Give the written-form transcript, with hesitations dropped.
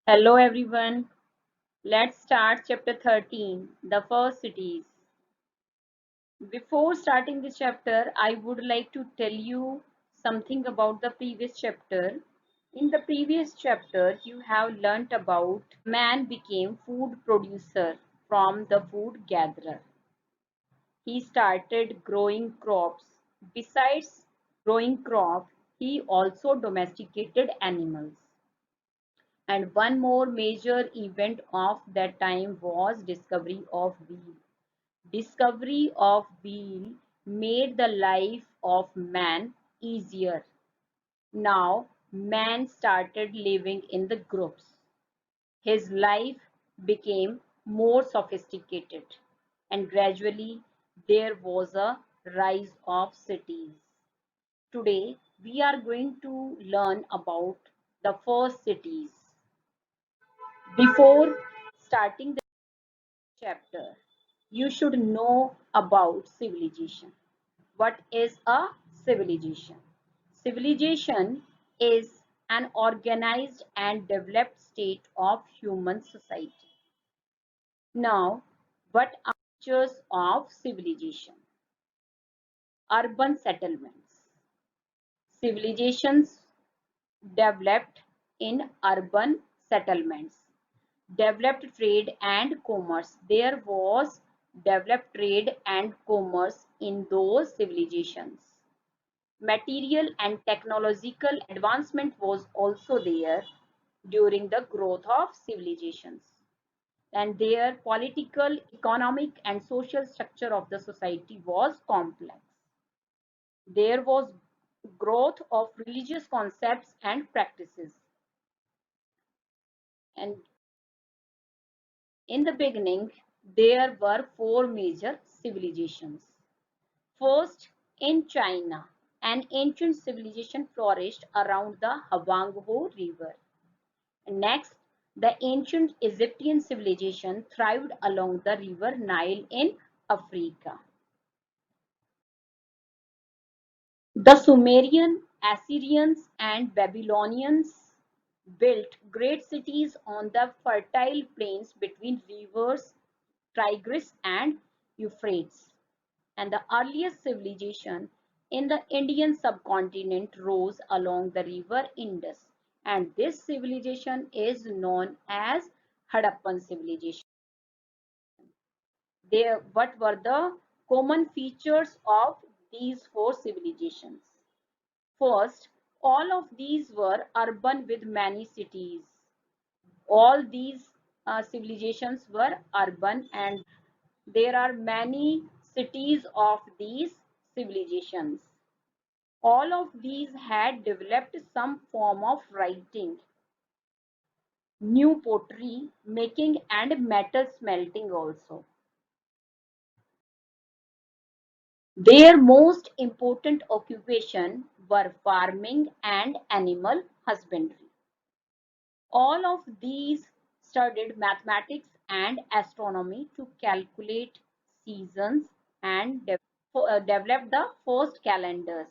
Hello everyone. Let's start chapter 13, the first cities. Before starting this chapter, I would like to tell you something about the previous chapter. In the previous chapter, you have learnt about man became food producer from the food gatherer. He started growing crops. Besides growing crops, he also domesticated animals. And one more major event of that time was discovery of wheel. Discovery of wheel made the life of man easier. Now man started living in the groups. His life became more sophisticated, and gradually there was a rise of cities. Today we are going to learn about the first cities. Before starting the chapter, you should know about civilization. What is a civilization? Civilization is an organized and developed state of human society. Now, what are features of civilization? Urban settlements. Civilizations developed in urban settlements. Developed trade and commerce. There was developed trade and commerce in those civilizations. Material and technological advancement was also there during the growth of civilizations. And their political, economic, and social structure of the society was complex. There was growth of religious concepts and practices. And in the beginning, there were four major civilizations. First, in China, an ancient civilization flourished around the Huanghe River. Next, the ancient Egyptian civilization thrived along the river Nile in Africa. The Sumerian, Assyrians, and Babylonians built great cities on the fertile plains between rivers Tigris and Euphrates. And the earliest civilization in the Indian subcontinent rose along the river Indus. And this civilization is known as Harappan civilization. What were the common features of these four civilizations? First, all of these were urban with many cities. All these civilizations were urban, and there are many cities of these civilizations. All of these had developed some form of writing, new pottery making, and metal smelting also. Their most important occupation were farming and animal husbandry. All of these studied mathematics and astronomy to calculate seasons and developed the first calendars.